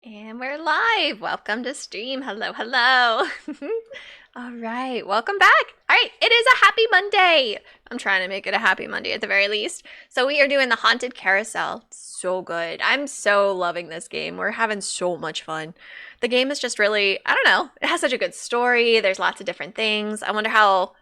And we're live. Welcome to stream. Hello, hello. All right, welcome back. All right, it is a happy Monday. I'm trying to make it a happy Monday at the very least. So we are doing the Haunted Carousel. So good. I'm so loving this game. We're having so much fun. The game is just really, I don't know, it has such a good story. There's lots of different things. I wonder how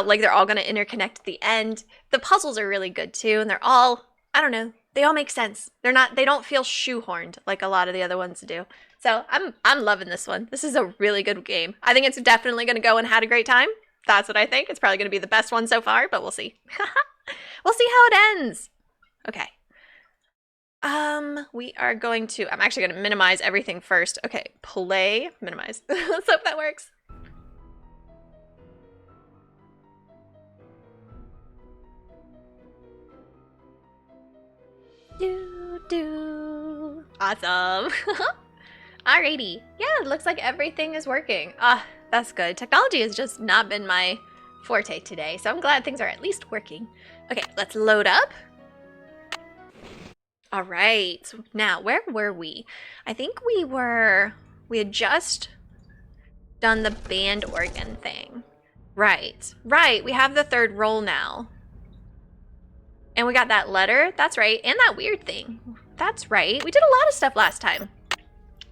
like they're all going to interconnect at the end. The puzzles are really good too, and they're all, I don't know, they all make sense. They don't feel shoehorned like a lot of the other ones do. So I'm loving this one. This is a really good game. I think it's definitely going to go and had a great time. That's what I think. It's probably going to be the best one so far, but we'll see. We'll see how it ends. Okay. We are going to, I'm actually going to minimize everything first. Okay, play, minimize. Let's hope that works. Do. Awesome. Alrighty. Yeah, it looks like everything is working. Ah, that's good. Technology has just not been my forte today, so I'm glad things are at least working. Okay, let's load up. All right. Now, where were we? I think we had just done the band organ thing. Right. Right. We have the third roll now. And we got that letter. That's right. And that weird thing. That's right. We did a lot of stuff last time.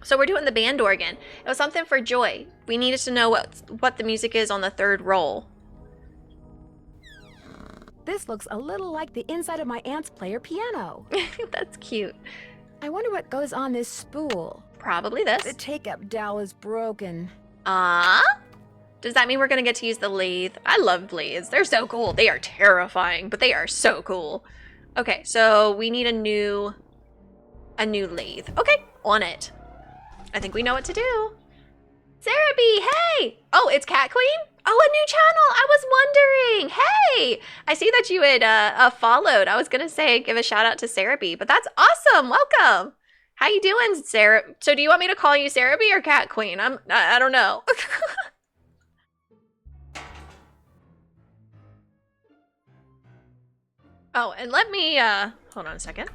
So we're doing the band organ. It was something for Joy. We needed to know what the music is on the third roll. This looks a little like the inside of my aunt's player piano. That's cute. I wonder what goes on this spool. Probably this. The take-up dowel is broken. Does that mean we're going to get to use the lathe? I love lathes. They're so cool. They are terrifying, but they are so cool. Okay, so we need a new lathe. Okay, on it. I think we know what to do. Sarah B, hey! Oh, it's Cat Queen? Oh, a new channel. I was wondering. Hey! I see that you had followed. I was going to say give a shout out to Sarah B, but that's awesome. Welcome. How you doing, Sarah? So do you want me to call you Sarah B or Cat Queen? I don't know. Oh, and let me, hold on a second.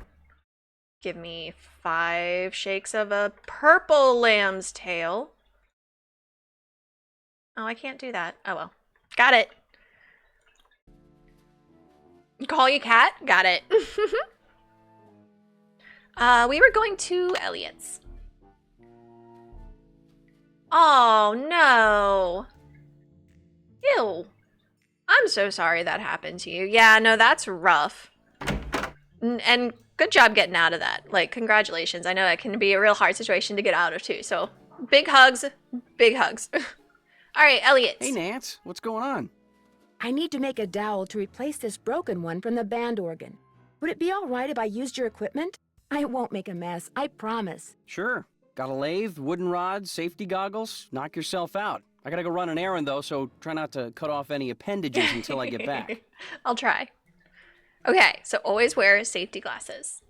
Give me 5 shakes of a purple lamb's tail. Oh, I can't do that. Oh, well. Got it. Call you Cat? Got it. We were going to Elliot's. Oh, no. Ew. I'm so sorry that happened to you. Yeah, no, that's rough. And good job getting out of that. Like, congratulations. I know it can be a real hard situation to get out of, too. So, big hugs. Big hugs. All right, Elliot. Hey, Nance. What's going on? I need to make a dowel to replace this broken one from the band organ. Would it be all right if I used your equipment? I won't make a mess, I promise. Sure. Got a lathe, wooden rods, safety goggles. Knock yourself out. I gotta go run an errand, though, so try not to cut off any appendages until I get back. I'll try. Okay, so always wear safety glasses.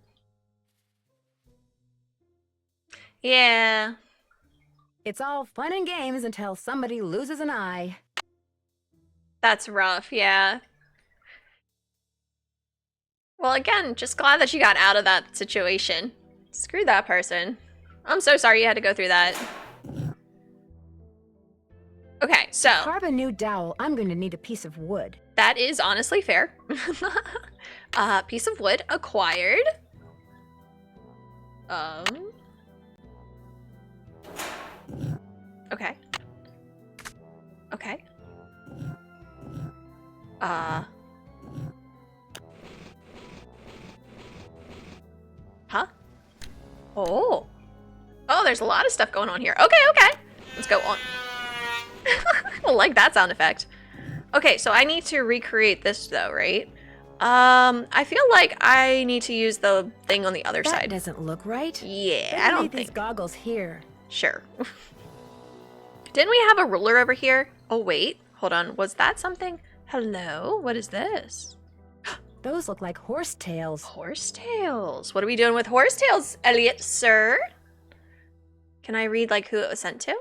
Yeah. It's all fun and games until somebody loses an eye. That's rough, yeah. Well, again, just glad that you got out of that situation. Screw that person. I'm so sorry you had to go through that. Okay, so. To carve a new dowel, I'm going to need a piece of wood. That is honestly fair. Piece of wood acquired. Okay. Okay. Huh? Oh. Oh, there's a lot of stuff going on here. Okay, okay. Let's go on. I like that sound effect. Okay, so I need to recreate this though, right? I feel like I need to use the thing on the other side. That doesn't look right. Yeah, They I don't made think. these goggles here. Sure. Didn't we have a ruler over here? Oh, wait. Hold on. Was that something? Hello? What is this? Those look like horsetails. Horsetails. What are we doing with horsetails, Elliot, sir? Can I read, like, who it was sent to?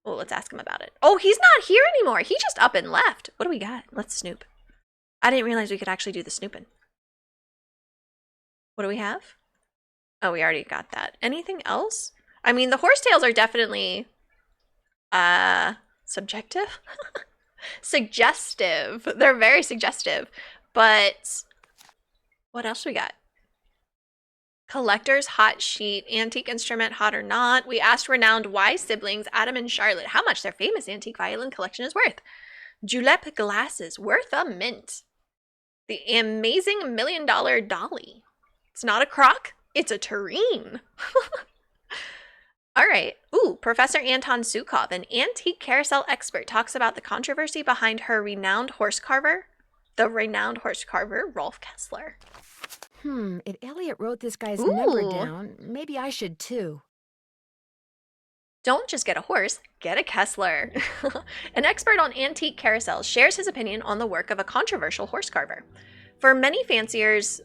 Oh, let's ask him about it. Oh, he's not here anymore. He just up and left. What do we got? Let's snoop. I didn't realize we could actually do the snooping. What do we have? Oh, we already got that. Anything else? I mean, the horsetails are definitely subjective? Suggestive. They're very suggestive. But what else we got? Collector's hot sheet, antique instrument, hot or not. We asked renowned wise siblings Adam and Charlotte how much their famous antique violin collection is worth. Julep glasses, worth a mint. The amazing $1 million dolly. It's not a crock, it's a tureen. All right. Ooh, Professor Anton Sukov, an antique carousel expert, talks about the controversy behind the renowned horse carver, Rolf Kessler. If Elliot wrote this guy's Ooh. number down, maybe I should too. Don't just get a horse, get a Kessler. An expert on antique carousels shares his opinion on the work of a controversial horse carver. For many fanciers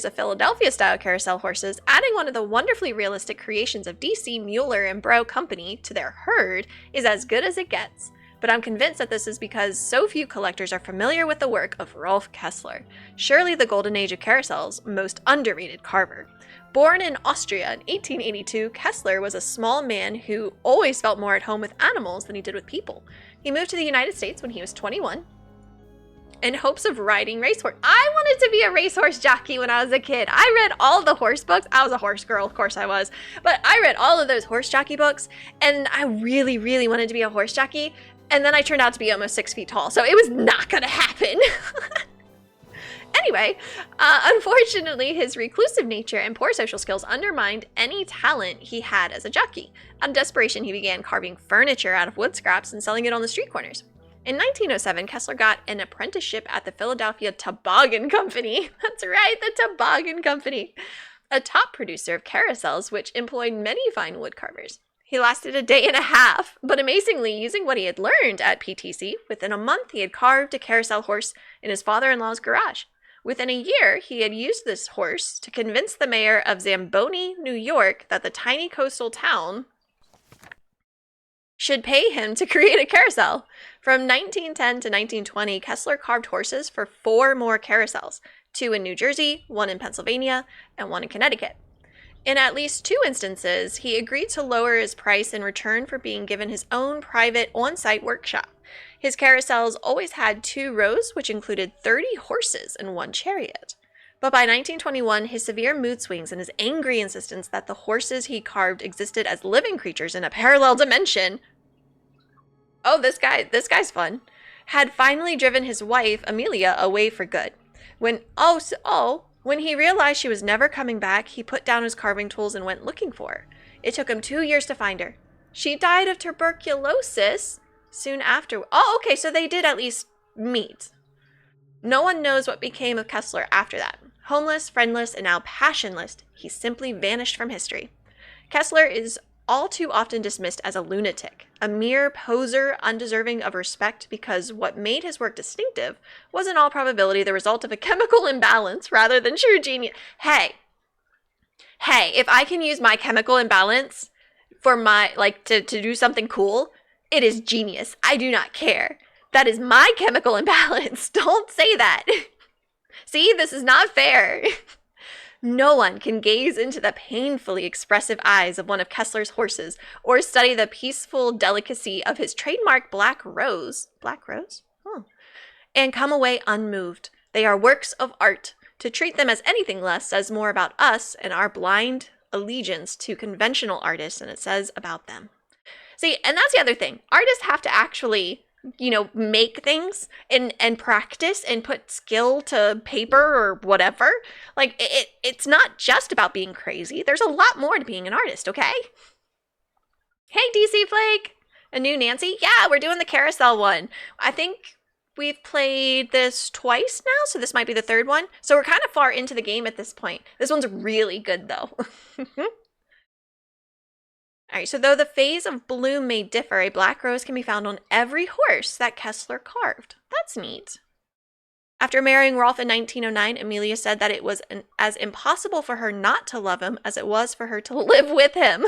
of Philadelphia-style carousel horses, adding one of the wonderfully realistic creations of D.C. Mueller and Bro Company to their herd is as good as it gets. But I'm convinced that this is because so few collectors are familiar with the work of Rolf Kessler, surely the golden age of carousels' most underrated carver. Born in Austria in 1882, Kessler was a small man who always felt more at home with animals than he did with people. He moved to the United States when he was 21 in hopes of riding racehorse. I wanted to be a racehorse jockey when I was a kid. I read all the horse books. I was a horse girl, of course I was. But I read all of those horse jockey books, and I really, really wanted to be a horse jockey. And then I turned out to be almost 6 feet tall, so it was not gonna happen. Anyway, unfortunately, his reclusive nature and poor social skills undermined any talent he had as a jockey. Out of desperation, he began carving furniture out of wood scraps and selling it on the street corners. In 1907, Kessler got an apprenticeship at the Philadelphia Toboggan Company. That's right, the Toboggan Company, a top producer of carousels which employed many fine wood carvers. He lasted a day and a half, but amazingly, using what he had learned at PTC, within a month he had carved a carousel horse in his father-in-law's garage. Within a year, he had used this horse to convince the mayor of Zamboni, New York, that the tiny coastal town should pay him to create a carousel. From 1910 to 1920, Kessler carved horses for 4 more carousels, 2 in New Jersey, 1 in Pennsylvania, and 1 in Connecticut. In at least 2 instances, he agreed to lower his price in return for being given his own private on-site workshop. His carousels always had 2 rows, which included 30 horses and 1 chariot. But by 1921, his severe mood swings and his angry insistence that the horses he carved existed as living creatures in a parallel dimension — oh, this guy's fun — had finally driven his wife, Amelia, away for good. When he realized she was never coming back, he put down his carving tools and went looking for her. It took him 2 years to find her. She died of tuberculosis soon after. Oh, okay, so they did at least meet. No one knows what became of Kessler after that. Homeless, friendless, and now passionless, he simply vanished from history. Kessler is all too often dismissed as a lunatic, a mere poser undeserving of respect because what made his work distinctive was in all probability the result of a chemical imbalance rather than true genius. Hey, if I can use my chemical imbalance for to do something cool, it is genius. I do not care. That is my chemical imbalance. Don't say that. See, this is not fair. No one can gaze into the painfully expressive eyes of one of Kessler's horses or study the peaceful delicacy of his trademark black rose, and come away unmoved. They are works of art. To treat them as anything less says more about us and our blind allegiance to conventional artists than it says about them. See, and that's the other thing. Artists have to actually, make things and practice and put skill to paper or whatever. Like, it's not just about being crazy. There's a lot more to being an artist, okay? Hey, DC Flake! A new Nancy? Yeah, we're doing the carousel one. I think we've played this twice now, so this might be the 3rd one. So we're kind of far into the game at this point. This one's really good, though. All right, so though the phase of bloom may differ, a black rose can be found on every horse that Kessler carved. That's neat. After marrying Rolf in 1909, Amelia said that it was as impossible for her not to love him as it was for her to live with him.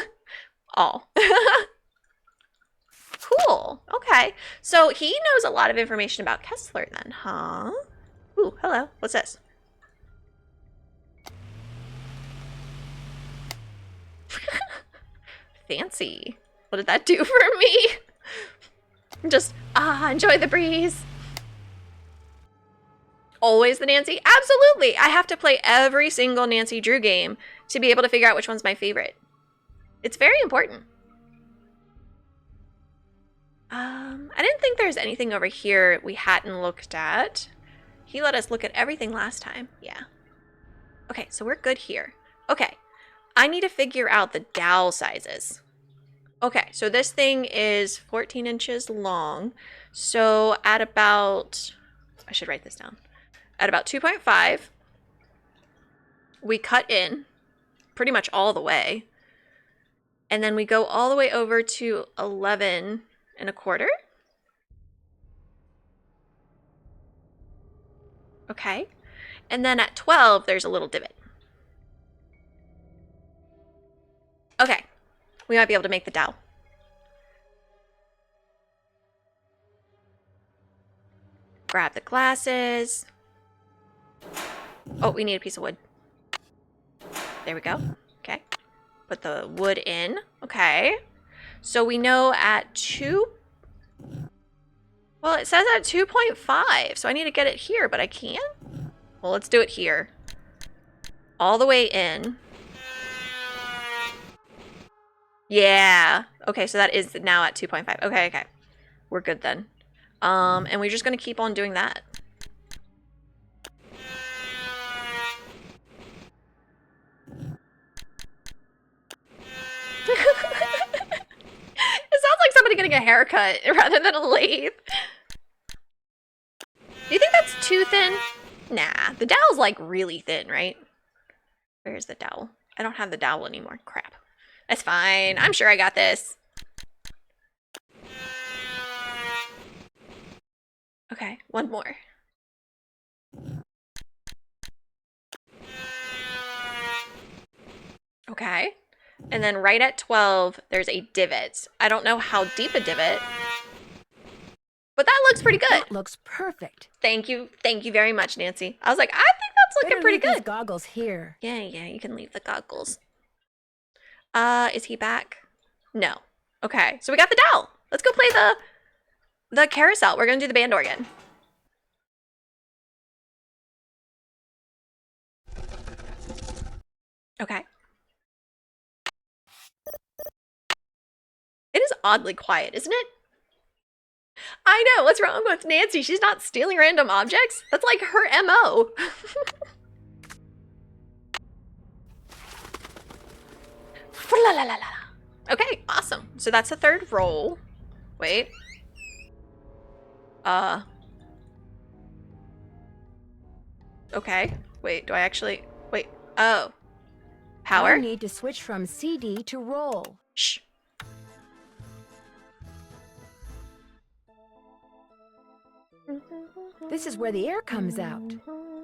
Oh. Cool. Okay. So he knows a lot of information about Kessler then, huh? Ooh, hello. What's this? fancy. What did that do for me? Just, enjoy the breeze. Always the Nancy? Absolutely. I have to play every single Nancy Drew game to be able to figure out which one's my favorite. It's very important. I didn't think there's anything over here we hadn't looked at. He let us look at everything last time. Yeah. Okay, so we're good here. Okay, I need to figure out the dowel sizes. Okay, so this thing is 14 inches long. So at about, I should write this down. At about 2.5, we cut in pretty much all the way. And then we go all the way over to 11 and a quarter. Okay. And then at 12, there's a little divot. Okay. We might be able to make the dowel. Grab the glasses. Oh, we need a piece of wood. There we go. Okay. Put the wood in. Okay. So we know at 2... Well, it says at 2.5, so I need to get it here, but I can't? Well, let's do it here. All the way in. Yeah. Okay, so that is now at 2.5. Okay, okay. We're good then. And we're just going to keep on doing that. It sounds like somebody getting a haircut rather than a lathe. Do you think that's too thin? Nah, the dowel's like really thin, right? Where's the dowel? I don't have the dowel anymore. Crap. That's fine. I'm sure I got this. Okay, one more. Okay. And then right at 12, there's a divot. I don't know how deep a divot, but that looks pretty good. That looks perfect. Thank you. Thank you very much, Nancy. I was like, I think that's looking pretty Leave good. these goggles here. Yeah, you can leave the goggles. Is he back? No. Okay, so we got the dowel. Let's go play the carousel. We're gonna do the band organ. Okay. It is oddly quiet, isn't it? I know, what's wrong with Nancy? She's not stealing random objects. That's like her MO. La la la la. Okay, awesome. So that's the third roll. Wait. Okay. Wait, do I actually... Wait. Oh. Power? I need to switch from CD to roll. Shh. This is where the air comes out.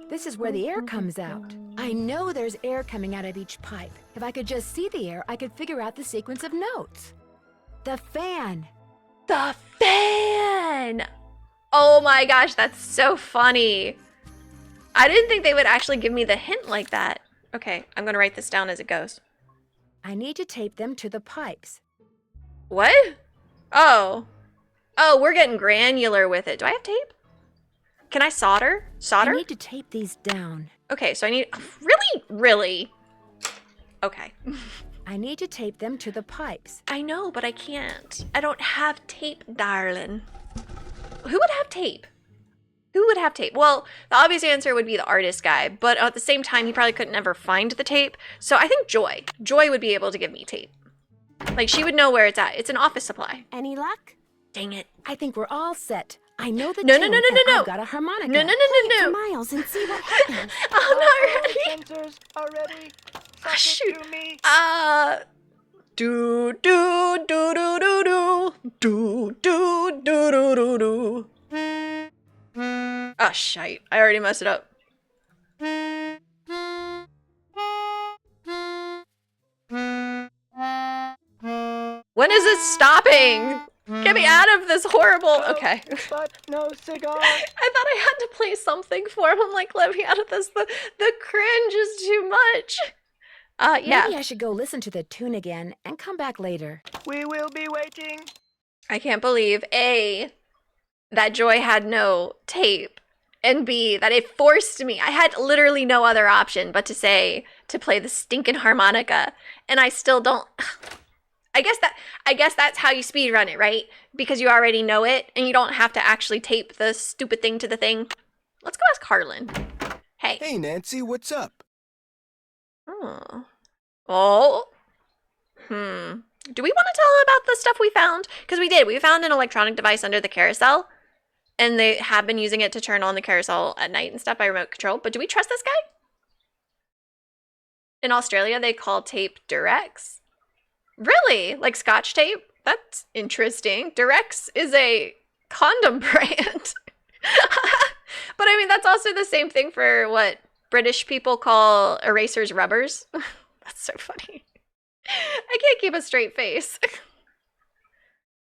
This is where the air comes out. I know there's air coming out of each pipe. If I could just see the air, I could figure out the sequence of notes. The fan. The fan! Oh my gosh, that's so funny. I didn't think they would actually give me the hint like that. Okay, I'm gonna write this down as it goes. I need to tape them to the pipes. What? Oh. Oh, we're getting granular with it. Do I have tape? Can I solder? Solder? I need to tape these down. Okay, so I need... Really? Really? Okay. I need to tape them to the pipes. I know, but I can't. I don't have tape, darling. Who would have tape? Who would have tape? Well, the obvious answer would be the artist guy, but at the same time, he probably couldn't ever find the tape. So I think Joy. Joy would be able to give me tape. Like, she would know where it's at. It's an office supply. Any luck? Dang it. I think we're all set. I know the No, tune, no, no, no, and no, no. I've got a harmonica. No, no, no, no, no. Miles and see what happens. I'm not ready. Sensors are ready. Ah, shoot. To me. Do, do, do, do, do, do. Do, do, do, do, do, do. Oh, shite. I already messed it up. When is it stopping? Get me out of this horrible... Okay. But no cigar. I thought I had to play something for him. I'm like, let me out of this. The cringe is too much. Yeah. Maybe I should go listen to the tune again and come back later. We will be waiting. I can't believe, A, that Joy had no tape, and B, that it forced me. I had literally no other option but to play the stinking harmonica, and I still don't. I guess that's how you speedrun it, right? Because you already know it, and you don't have to actually tape the stupid thing to the thing. Let's go ask Harlan. Hey. Hey, Nancy, what's up? Oh. Oh. Do we want to tell her about the stuff we found? Because we did. We found an electronic device under the carousel, and they have been using it to turn on the carousel at night and stuff by remote control. But do we trust this guy? In Australia, they call tape Durex. Really? Like Scotch tape? That's interesting. Durex is a condom brand. But I mean, that's also the same thing for what British people call erasers rubbers. That's so funny. I can't keep a straight face.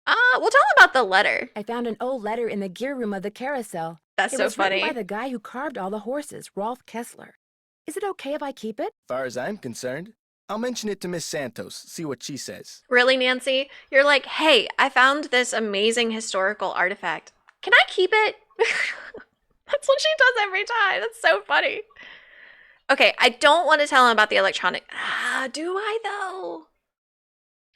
We'll tell him about the letter. I found an old letter in the gear room of the carousel. That's It so was written funny. by the guy who carved all the horses, Rolf Kessler. Is it okay if I keep it? Far as I'm concerned, I'll mention it to Miss Santos, see what she says. Really, Nancy? You're like, hey, I found this amazing historical artifact. Can I keep it? That's what she does every time. That's so funny. Okay, I don't want to tell him about the electronic. Do I though?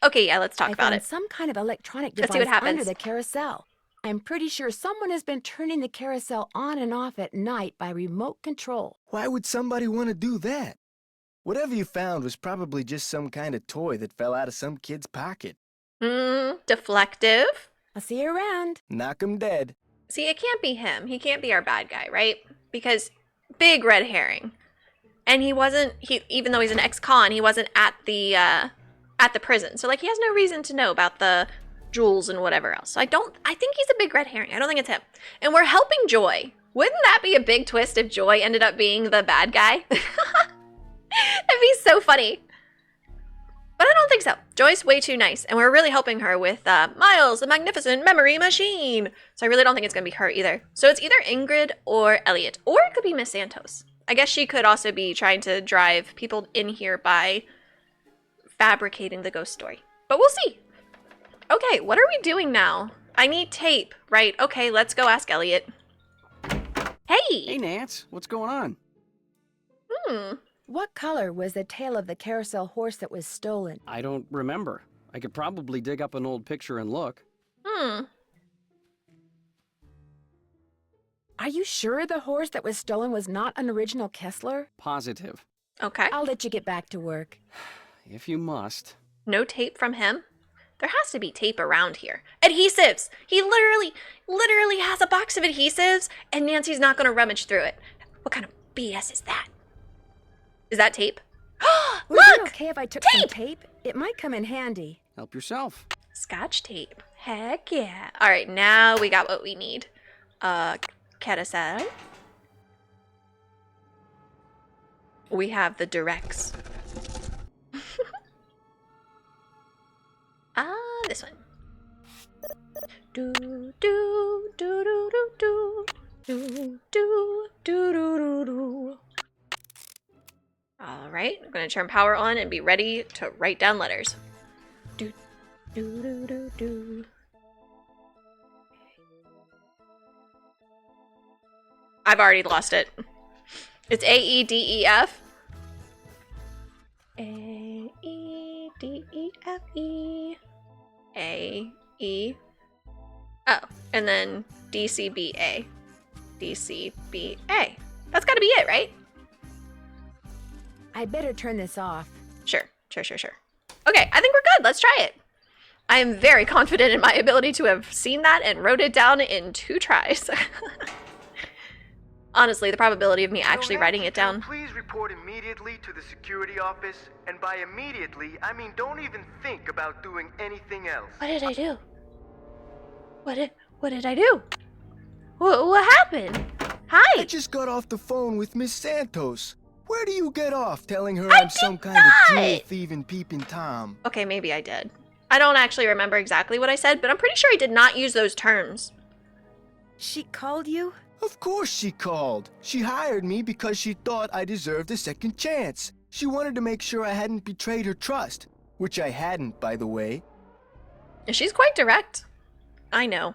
Okay, yeah, let's talk I about found it. some kind of electronic Let's see device what under happens. the carousel. I'm pretty sure someone has been turning the carousel on and off at night by remote control. Why would somebody want to do that? Whatever you found was probably just some kind of toy that fell out of some kid's pocket. Deflective. I'll see you around. Knock 'em dead. See, it can't be him. He can't be our bad guy, right? Because big red herring. And he wasn't, even though he's an ex-con, he wasn't at the prison. So, like, he has no reason to know about the jewels and whatever else. So I think he's a big red herring. I don't think it's him. And we're helping Joy. Wouldn't that be a big twist if Joy ended up being the bad guy? That'd be so funny. But I don't think so. Joy's way too nice. And we're really helping her with Miles, the Magnificent Memory Machine. So I really don't think it's going to be her either. So it's either Ingrid or Elliot. Or it could be Miss Santos. I guess she could also be trying to drive people in here by fabricating the ghost story. But we'll see. Okay, what are we doing now? I need tape, right? Okay, let's go ask Elliot. Hey, Hey! Nance, what's going on? What color was the tail of the carousel horse that was stolen? I don't remember. I could probably dig up an old picture and look. Are you sure the horse that was stolen was not an original Kessler? Positive. Okay. I'll let you get back to work. If you must. No tape from him? There has to be tape around here. Adhesives! He literally has a box of adhesives, and Nancy's not going to rummage through it. What kind of BS is that? Is that tape? Would it be Look! okay if I took Tape! some tape? It might come in handy. Help yourself. Scotch tape. Heck yeah. All right, now we got what we need. Carousel. We have the Durex. This one. Do do do do do do do do do do do. All right, I'm gonna turn power on and be ready to write down letters. Do do do do do. I've already lost it. It's A-E-D-E-F. A-E-D-E-F-E. A-E. Oh, and then D-C-B-A. D-C-B-A. That's gotta be it, right? I better turn this off. Sure. Okay, I think we're good. Let's try it. I am very confident in my ability to have seen that and wrote it down in 2 tries. Honestly, the probability of me actually writing it down. Please report immediately to the security office, and by immediately, I mean don't even think about doing anything else. What did I do? What did I do? What happened? I Hi. just got off the phone with Miss Santos. Where do you get off telling her I I'm some did kind of not! jewel thieving peeping Tom? Okay, maybe I did. I don't actually remember exactly what I said, but I'm pretty sure I did not use those terms. She called you? Of course she called. She hired me because she thought I deserved a second chance. She wanted to make sure I hadn't betrayed her trust, which I hadn't, by the way. She's quite direct. I know.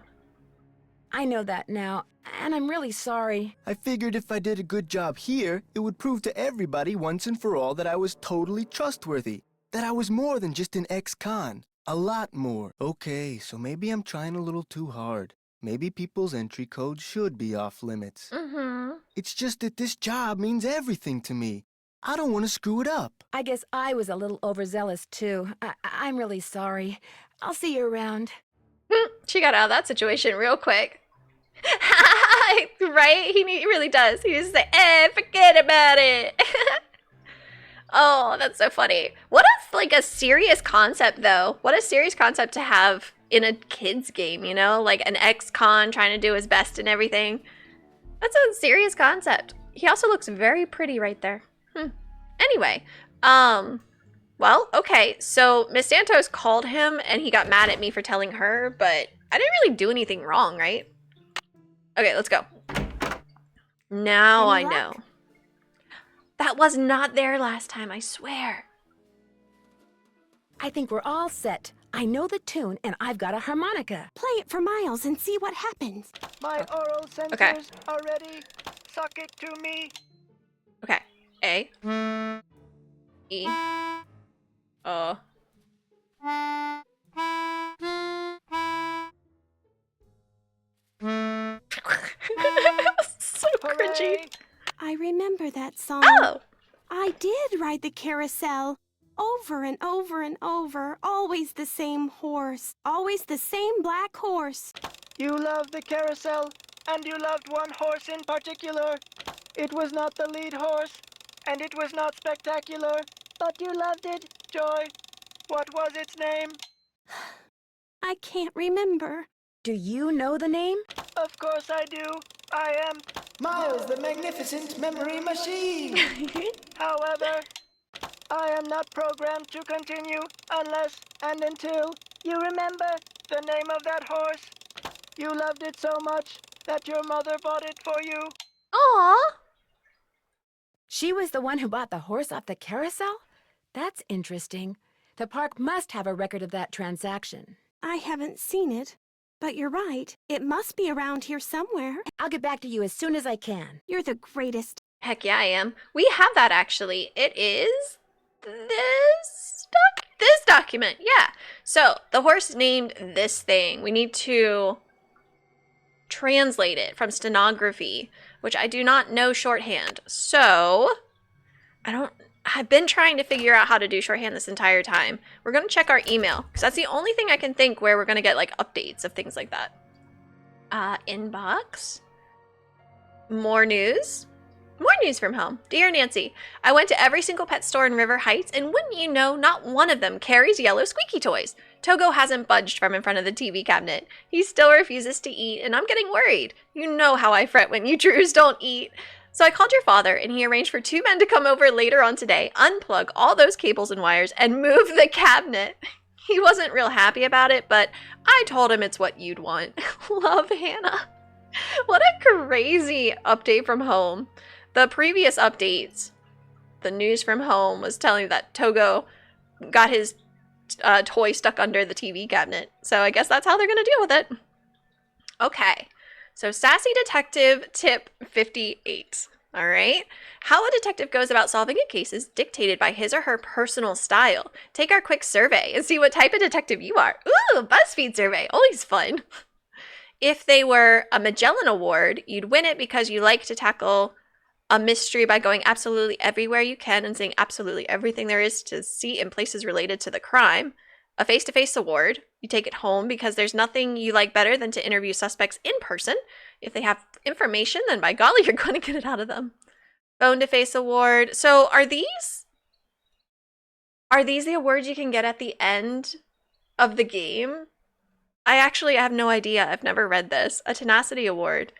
I know that now, and I'm really sorry. I figured if I did a good job here, it would prove to everybody once and for all that I was totally trustworthy. That I was more than just an ex-con. A lot more. Okay, so maybe I'm trying a little too hard. Maybe people's entry codes should be off limits. Mm-hmm. It's just that this job means everything to me. I don't want to screw it up. I guess I was a little overzealous, too. I'm really sorry. I'll see you around. She got out of that situation real quick. Right? He really does. He just say, forget about it. Oh, that's so funny. What a serious concept, though. What a serious concept to have in a kid's game, you know? Like an ex-con trying to do his best and everything. That's a serious concept. He also looks very pretty right there. Anyway, well, okay. So Miss Santos called him and he got mad at me for telling her, but I didn't really do anything wrong, right? Okay, let's go. Now I know. That was not there last time, I swear. I think we're all set. I know the tune, and I've got a harmonica. Play it for Miles and see what happens. My oral sensors Okay. are ready. Suck it to me. Okay. A. E. O. So cringy. Hooray. I remember that song. Oh! I did ride the carousel. Over and over and over. Always the same horse. Always the same black horse. You loved the carousel, and you loved one horse in particular. It was not the lead horse, and it was not spectacular, but you loved it, Joy. What was its name? I can't remember. Do you know the name? Of course I do. I am. Miles, the magnificent memory machine! However, I am not programmed to continue unless and until you remember the name of that horse. You loved it so much that your mother bought it for you. Aw! She was the one who bought the horse off the carousel? That's interesting. The park must have a record of that transaction. I haven't seen it. But you're right. It must be around here somewhere. I'll get back to you as soon as I can. You're the greatest. Heck yeah, I am. We have that actually. It is this document. Yeah. So the horse named this thing. We need to translate it from stenography, which I do not know shorthand. So I've been trying to figure out how to do shorthand this entire time. We're going to check our email because that's the only thing I can think where we're going to get like updates of things like that. Inbox. More news. More news from home. Dear Nancy, I went to every single pet store in River Heights, and wouldn't you know, not one of them carries yellow squeaky toys. Togo hasn't budged from in front of the TV cabinet. He still refuses to eat, and I'm getting worried. You know how I fret when you Drews don't eat. So I called your father, and he arranged for 2 men to come over later on today, unplug all those cables and wires, and move the cabinet. He wasn't real happy about it, but I told him it's what you'd want. Love, Hannah. What a crazy update from home. The previous updates, the news from home was telling that Togo got his toy stuck under the TV cabinet. So I guess that's how they're going to deal with it. Okay. So Sassy Detective tip 58. All right. How a detective goes about solving a case is dictated by his or her personal style. Take our quick survey and see what type of detective you are. Ooh, BuzzFeed survey. Always fun. If they were a Magellan Award, you'd win it because you like to tackle a mystery by going absolutely everywhere you can and seeing absolutely everything there is to see in places related to the crime. A face-to-face award, you take it home because there's nothing you like better than to interview suspects in person. If they have information, then by golly, you're going to get it out of them. Phone-to-face award. So are these the awards you can get at the end of the game? I have no idea. I've never read this. A tenacity award.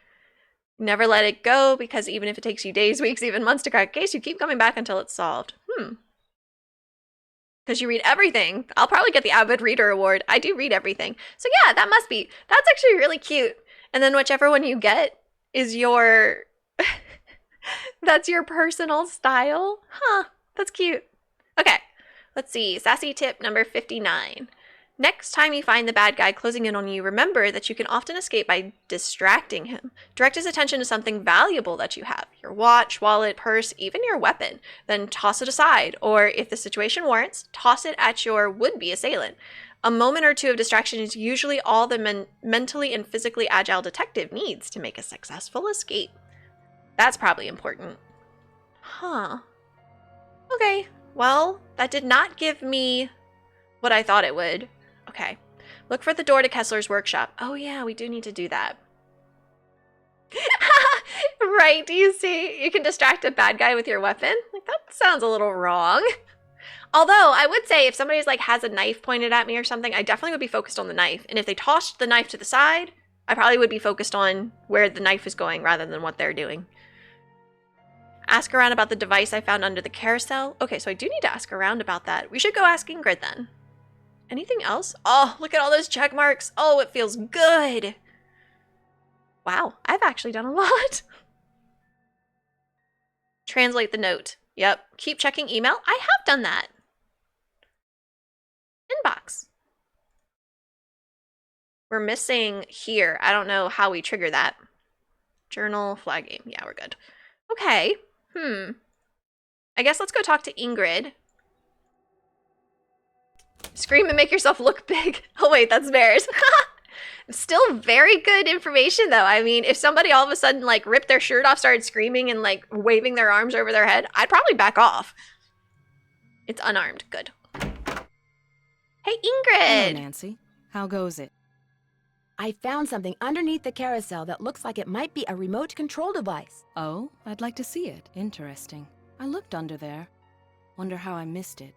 Never let it go because even if it takes you days, weeks, even months to crack a case, you keep coming back until it's solved. Because you read everything. I'll probably get the Avid Reader Award. I do read everything. So yeah, that's actually really cute. And then whichever one you get is your, that's your personal style. Huh. That's cute. Okay, let's see. Sassy tip number 59. Next time you find the bad guy closing in on you, remember that you can often escape by distracting him. Direct his attention to something valuable that you have, your watch, wallet, purse, even your weapon. Then toss it aside, or if the situation warrants, toss it at your would-be assailant. A moment or two of distraction is usually all the mentally and physically agile detective needs to make a successful escape. That's probably important. Huh. Okay, well, that did not give me what I thought it would. Okay. Look for the door to Kessler's workshop. Oh yeah, we do need to do that. Right, do you see? You can distract a bad guy with your weapon? Like, that sounds a little wrong. Although, I would say if somebody's like has a knife pointed at me or something, I definitely would be focused on the knife. And if they tossed the knife to the side, I probably would be focused on where the knife is going rather than what they're doing. Ask around about the device I found under the carousel. Okay, so I do need to ask around about that. We should go ask Ingrid then. Anything else? Oh, look at all those check marks. Oh, it feels good. Wow, I've actually done a lot. Translate the note. Yep. Keep checking email. I have done that. Inbox. We're missing here. I don't know how we trigger that. Journal, flagging. Yeah, we're good. Okay. I guess let's go talk to Ingrid. Scream and make yourself look big. Oh wait, that's bears. Still very good information though. I mean, if somebody all of a sudden like ripped their shirt off, started screaming and like waving their arms over their head, I'd probably back off. It's unarmed. Good. Hey, Ingrid. Hello, Nancy. How goes it? I found something underneath the carousel that looks like it might be a remote control device. Oh, I'd like to see it. Interesting. I looked under there. Wonder how I missed it.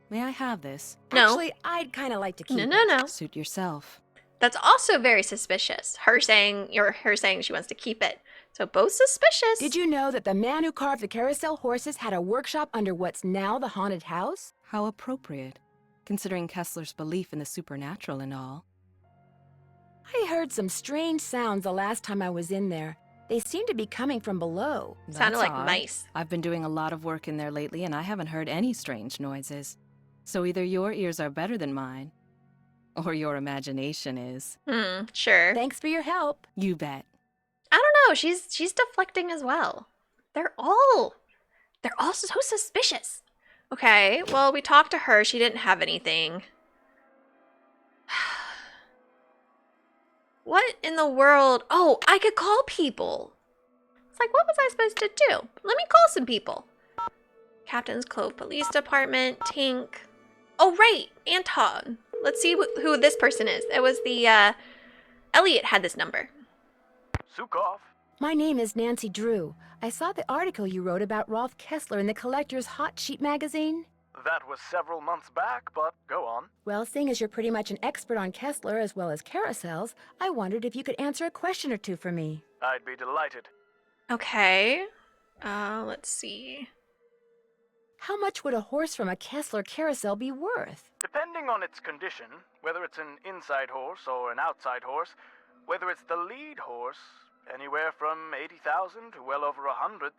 May I have this? No. Actually, I'd kind of like to keep it. No. Suit yourself. That's also very suspicious. Her saying she wants to keep it. So both suspicious. Did you know that the man who carved the carousel horses had a workshop under what's now the haunted house? How appropriate, considering Kessler's belief in the supernatural and all. I heard some strange sounds the last time I was in there. They seemed to be coming from below. Sounded That's like odd. mice. I've been doing a lot of work in there lately, and I haven't heard any strange noises. So either your ears are better than mine, or your imagination is. Sure. Thanks for your help. You bet. I don't know. She's deflecting as well. They're all so suspicious. Okay, well, we talked to her. She didn't have anything. What in the world? Oh, I could call people. It's like, what was I supposed to do? Let me call some people. Captain's Cove Police Department, Tink. Oh, right, Anton. Let's see who this person is. It was the, Elliot had this number. Sukov. My name is Nancy Drew. I saw the article you wrote about Rolf Kessler in the Collector's Hot Sheet magazine. That was several months back, but go on. Well, seeing as you're pretty much an expert on Kessler as well as carousels, I wondered if you could answer a question or two for me. I'd be delighted. Okay. Let's see. How much would a horse from a Kessler carousel be worth? Depending on its condition, whether it's an inside horse or an outside horse, whether it's the lead horse, anywhere from $80,000 to well over $100,000.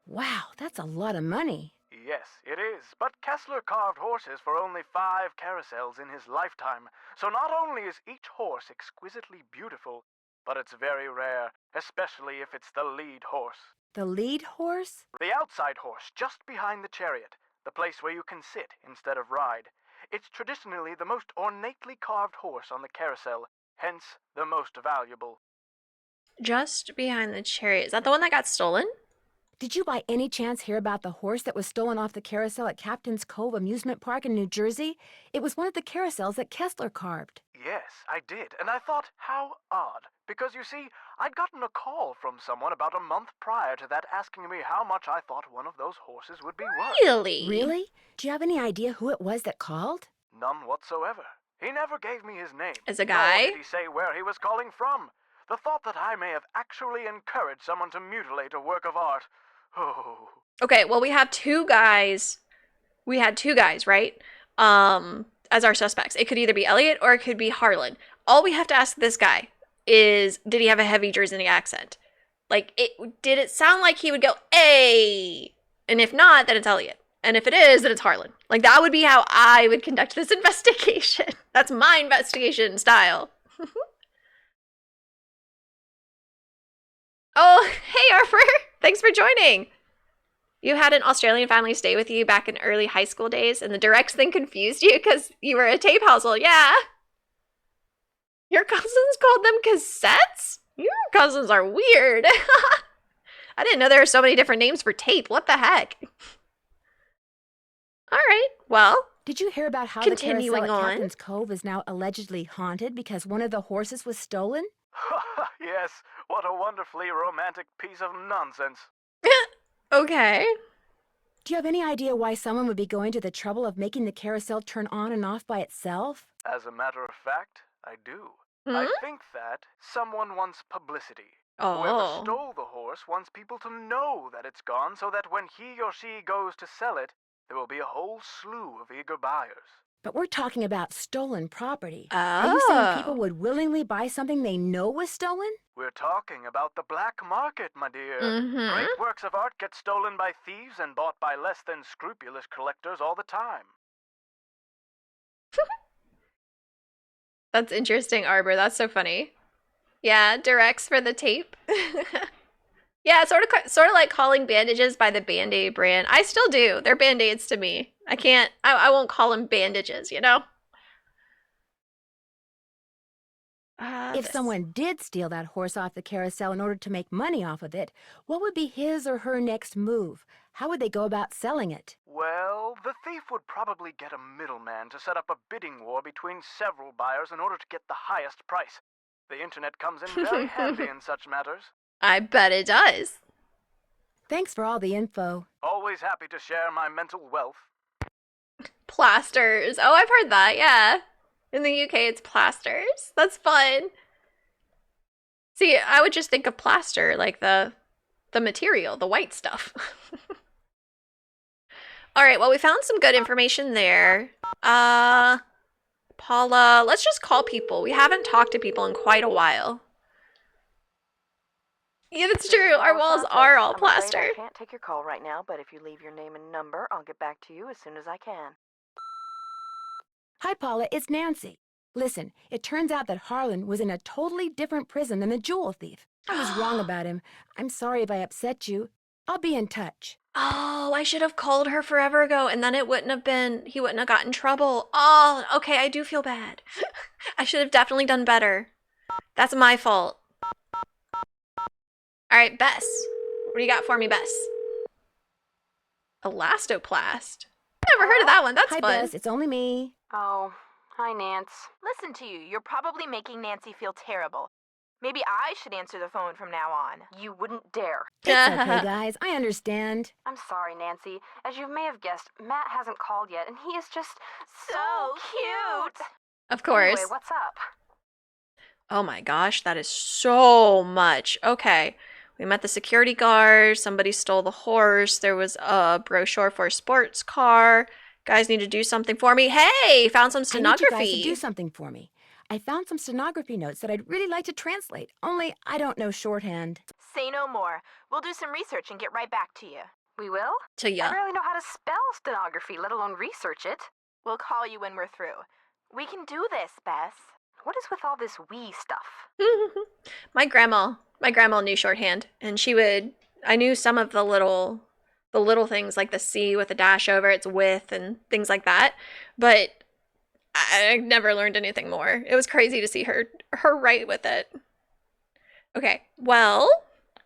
Wow, that's a lot of money. Yes, it is, but Kessler carved horses for only 5 carousels in his lifetime, so not only is each horse exquisitely beautiful, but it's very rare, especially if it's the lead horse. The lead horse? The outside horse, just behind the chariot, the place where you can sit instead of ride. It's traditionally the most ornately carved horse on the carousel, hence the most valuable. Just behind the chariot. Is that the one that got stolen? Did you by any chance hear about the horse that was stolen off the carousel at Captain's Cove Amusement Park in New Jersey? It was one of the carousels that Kessler carved. Yes, I did, and I thought, how odd. Because you see, I'd gotten a call from someone about a month prior to that asking me how much I thought one of those horses would be worth. Really? Really? Do you have any idea who it was that called? None whatsoever. He never gave me his name. As a guy? Nor did he say where he was calling from. The thought that I may have actually encouraged someone to mutilate a work of art. Oh. Okay, well, we have two guys. We had two guys, right? As our suspects. It could either be Elliot or it could be Harlan. All we have to ask this guy is, did he have a heavy Jersey accent? Like, did it sound like he would go, "Hey"? And if not, then it's Elliot. And if it is, then it's Harlan. Like, that would be how I would conduct this investigation. That's my investigation style. Oh, hey, Arthur. Thanks for joining. You had an Australian family stay with you back in early high school days, and the directs thing confused you because you were a tape household. Yeah. Your cousins called them cassettes? Your cousins are weird. I didn't know there were so many different names for tape. What the heck? All right, well, Did you hear about how the continuing carousel at on. Captain's Cove is now allegedly haunted because one of the horses was stolen? Yes, what a wonderfully romantic piece of nonsense. Okay. Do you have any idea why someone would be going to the trouble of making the carousel turn on and off by itself? As a matter of fact, I do. Hmm? I think that someone wants publicity. Whoever Oh. stole the horse wants people to know that it's gone so that when he or she goes to sell it, there will be a whole slew of eager buyers. But we're talking about stolen property. Are you saying people would willingly buy something they know was stolen? We're talking about the black market, my dear. Mhm. Great works of art get stolen by thieves and bought by less than scrupulous collectors all the time. That's interesting, Arbor. That's so funny. Yeah, directs for the tape. Yeah, it's sort of like calling bandages by the Band-Aid brand. I still do. They're Band-Aids to me. I won't call them bandages, you know? If This. someone did steal that horse off the carousel in order to make money off of it, what would be his or her next move? How would they go about selling it? Well, the thief would probably get a middleman to set up a bidding war between several buyers in order to get the highest price. The internet comes in very handy in such matters. I bet it does. Thanks for all the info. Always happy to share my mental wealth. Plasters. Oh, I've heard that, yeah. In the UK, it's plasters. That's fun. See, I would just think of plaster, like the material, the white stuff. All right, well, we found some good information there. Paula, let's just call people. We haven't talked to people in quite a while. Yeah, that's true. Our walls are all plaster. I can't take your call right now, but if you leave your name and number, I'll get back to you as soon as I can. Hi, Paula, it's Nancy. Listen, it turns out that Harlan was in a totally different prison than the jewel thief. I was wrong about him. I'm sorry if I upset you. I'll be in touch. Oh, I should have called her forever ago, and then he wouldn't have gotten in trouble. Oh, okay, I do feel bad. I should have definitely done better. That's my fault. All right, Bess. What do you got for me, Bess? Elastoplast. Never heard of that one. That's Hi, fun. Bess, it's only me. Oh, hi, Nance. Listen to you. You're probably making Nancy feel terrible. Maybe I should answer the phone from now on. You wouldn't dare. It's okay, guys. I understand. I'm sorry, Nancy. As you may have guessed, Matt hasn't called yet, and he is just so cute. Of course. Anyway, what's up? Oh my gosh, that is so much. Okay. We met the security guard. Somebody stole the horse. There was a brochure for a sports car. Guys need to do something for me. Hey, found some I need stenography. you guys to do something for me. I found some stenography notes that I'd really like to translate, only I don't know shorthand. Say no more. We'll do some research and get right back to you. We will? To ya. I barely know how to spell stenography, let alone research it. We'll call you when we're through. We can do this, Bess. What is with all this we stuff? My grandma knew shorthand, and I knew some of the little things like the C with a dash over its with and things like that, but I never learned anything more. It was crazy to see her write with it. Okay, well,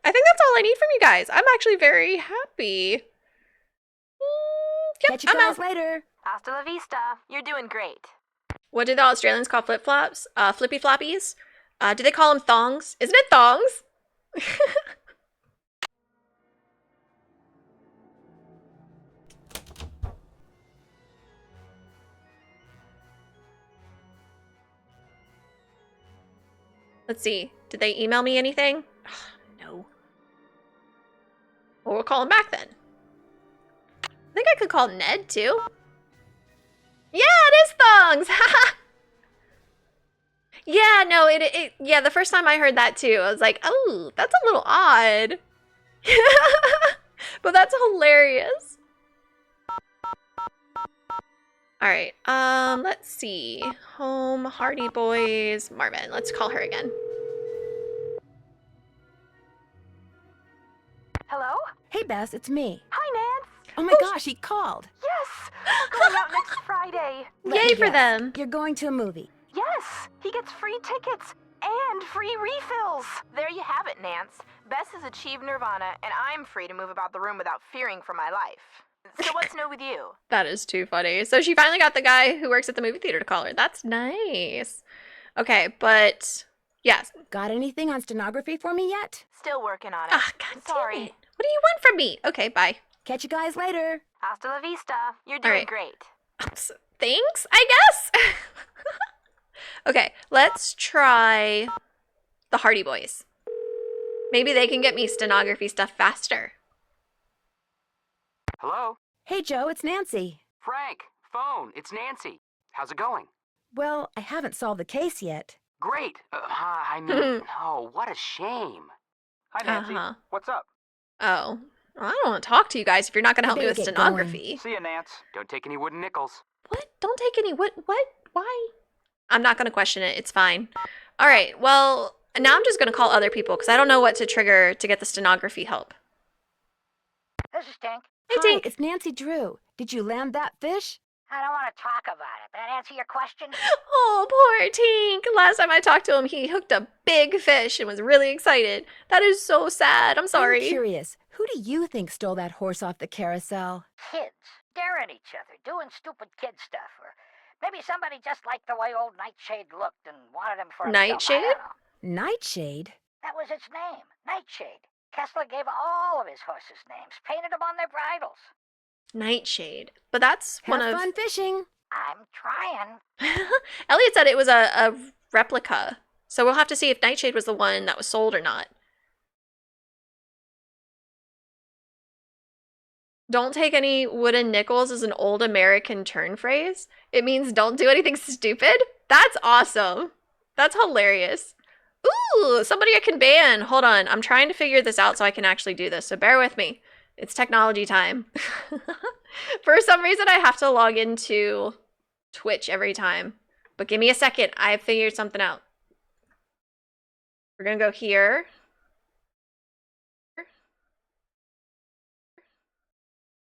I think that's all I need from you guys. I'm actually very happy. Yep, Catch you I'm guys out. later. Hasta la vista. You're doing great. What do the Australians call flip-flops? Flippy floppies? Do they call them thongs? Isn't it thongs? Let's see. Did they email me anything? No. Well, we'll call him back then. I think I could call Ned too. Yeah, it is thongs. Yeah, no, yeah, the first time I heard that too, I was like, oh, that's a little odd. But that's hilarious. All right. Let's see. Home, Hardy Boys, Marvin. Let's call her again. Hello? Hey, Bess, it's me. Hi, Nance. Oh my gosh, he called. Yes! We're going out next Friday. Let Yay me for guess. them. You're going to a movie. Yes! He gets free tickets and free refills. There you have it, Nance. Bess has achieved nirvana, and I'm free to move about the room without fearing for my life. So what's new with you? That is too funny. So she finally got the guy who works at the movie theater to call her. That's nice. Okay, but yes. Got anything on stenography for me yet? Still working on it. Ah, God Sorry. damn it. What do you want from me? Okay, bye. Catch you guys later. Hasta la vista. You're doing right. great. Thanks, I guess. Okay, let's try the Hardy Boys. Maybe they can get me stenography stuff faster. Hello? Hey, Joe, it's Nancy. Frank, phone, it's Nancy. How's it going? Well, I haven't solved the case yet. Great. I mean, oh, what a shame. Hi, Nancy. Uh-huh. What's up? Oh, I don't want to talk to you guys if you're not going to help me better with get stenography. See you, Nance. Don't take any wooden nickels. What? Don't take any. What? Why? I'm not going to question it. It's fine. All right. Well, now I'm just going to call other people because I don't know what to trigger to get the stenography help. This is Tink. Hey, Hi, Tink. it's Nancy Drew. Did you land that fish? I don't want to talk about it. That answer your question? Oh, poor Tink. Last time I talked to him, he hooked a big fish and was really excited. That is so sad. I'm sorry. I'm curious. Who do you think stole that horse off the carousel? Kids. Daring each other, doing stupid kid stuff. Or maybe somebody just liked the way old Nightshade looked and wanted him for himself. Nightshade? I don't know. Nightshade? That was its name. Nightshade. Kessler gave all of his horses names, painted them on their bridles. Nightshade. But that's Have one of... fun fishing. I'm trying. Elliot said it was a replica. So we'll have to see if Nightshade was the one that was sold or not. Don't take any wooden nickels is an old American turn phrase. It means don't do anything stupid. That's awesome. That's hilarious. Ooh, somebody I can ban. Hold on. I'm trying to figure this out so I can actually do this. So bear with me. It's technology time. For some reason, I have to log into Twitch every time. But give me a second. I've figured something out. We're going to go here.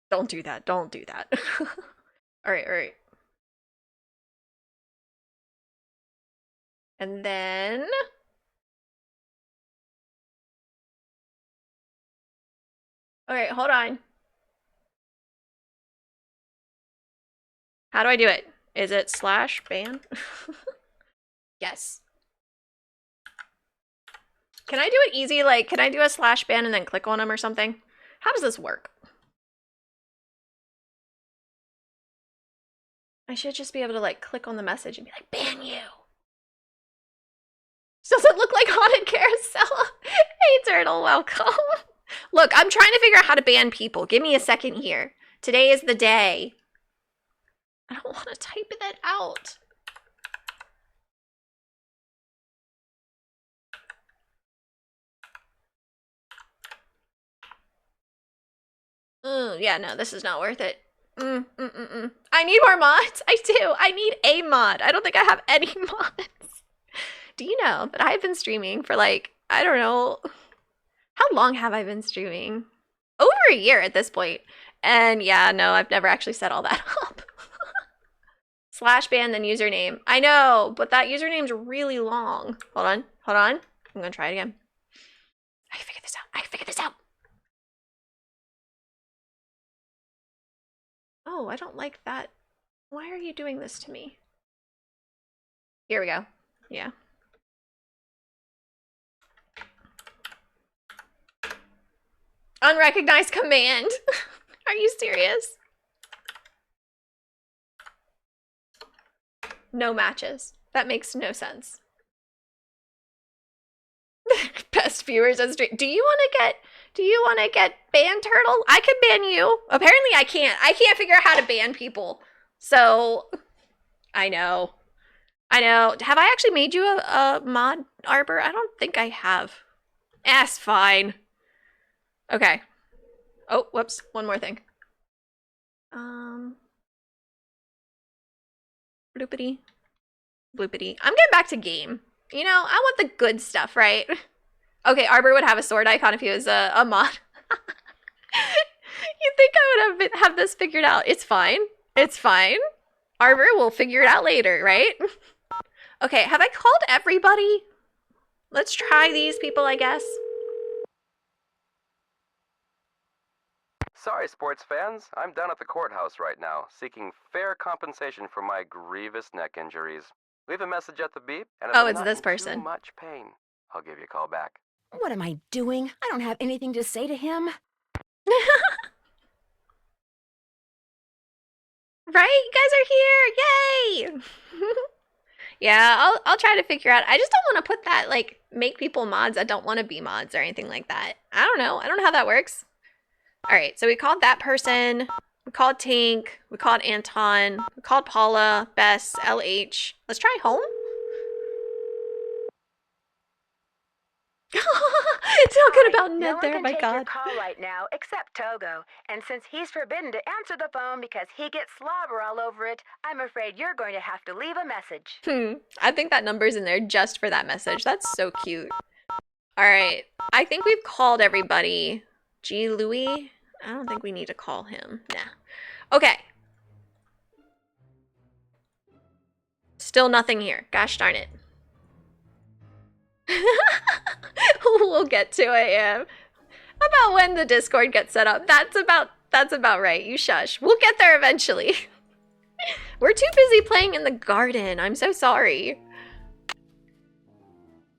Don't do that. Don't do that. All right, all right. And then... All right, hold on. How do I do it? Is it /ban? Yes. Can I do it easy? Like, can I do a /ban and then click on them or something? How does this work? I should just be able to like click on the message and be like, ban you. Does it look like Haunted Carousel? Hey, Turtle, welcome. Look, I'm trying to figure out how to ban people. Give me a second here. Today is the day. I don't want to type that out. Yeah, no, this is not worth it. I need more mods. I do. I need a mod. I don't think I have any mods. Do you know that I've been streaming for like, I don't know, how long have I been streaming? Over a year at this point. And yeah, no, I've never actually set all that up. /ban, then username. I know, but that username's really long. Hold on, hold on. I'm gonna try it again. I can figure this out. I can figure this out. Oh, I don't like that. Why are you doing this to me? Here we go. Yeah. Unrecognized command. Are you serious? No matches. That makes no sense. Best viewers on stream. Do you want to get banned, Turtle? I can ban you. Apparently I can't. I can't figure out how to ban people. So I know. I know. Have I actually made you a mod, Arbor? I don't think I have. That's fine. Okay. Oh, whoops. One more thing. Bloopity. Bloopity. I'm getting back to game. You know, I want the good stuff, right? Okay, Arbor would have a sword icon if he was a mod. You'd think I would have this figured out. It's fine. It's fine. Arbor will figure it out later, right? Okay, have I called everybody? Let's try these people, I guess. Sorry, sports fans. I'm down at the courthouse right now, seeking fair compensation for my grievous neck injuries. Leave a message at the beep, and if Oh, I'm it's not this in person. too much pain, I'll give you a call back. What am I doing? I don't have anything to say to him. Right? You guys are here! Yay! Yeah, I'll try to figure out. I just don't want to put that, like, make people mods that don't want to be mods or anything like that. I don't know. I don't know how that works. All right, so we called that person. We called Tink. We called Anton. We called Paula, Bess, LH. Let's try home. Talking about Ned no there, one my can take God. your call right now except Togo. And since he's forbidden to answer the phone because he gets slobber all over it, I'm afraid you're going to have to leave a message. I think that number's in there just for that message. That's so cute. All right, I think we've called everybody. G. Louie? I don't think we need to call him. Nah. Okay. Still nothing here. Gosh darn it. We'll get to it, yeah. About when the Discord gets set up. That's about right. You shush. We'll get there eventually. We're too busy playing in the garden. I'm so sorry.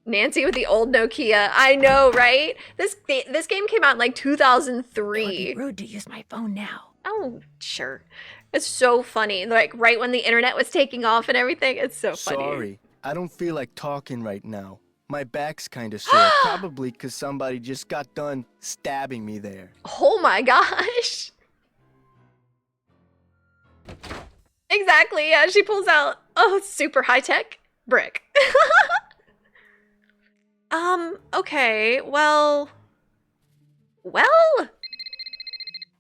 Nancy with the old Nokia. I know, right? This game came out in like 2003. It would be rude to use my phone now. Oh, sure. It's so funny. Like right when the internet was taking off and everything. It's so funny. Sorry, I don't feel like talking right now. My back's kind of sore, probably because somebody just got done stabbing me there. Oh my gosh. Exactly, yeah, she pulls out, oh, super high-tech brick. Okay, well...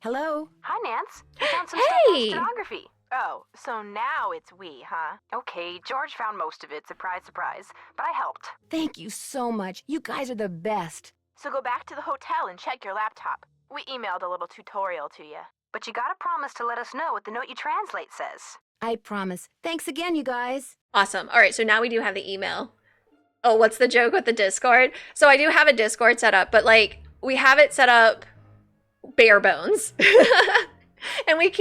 Hello? Hi, Nance. We found some stuff on stenography. Oh, so now it's we, huh? Okay, George found most of it, surprise, surprise. But I helped. Thank you so much. You guys are the best. So go back to the hotel and check your laptop. We emailed a little tutorial to you. But you gotta promise to let us know what the note you translate says. I promise. Thanks again, you guys. Awesome. All right, so now we do have the email. Oh, what's the joke with the Discord? So I do have a Discord set up, but like, we have it set up bare bones. And we've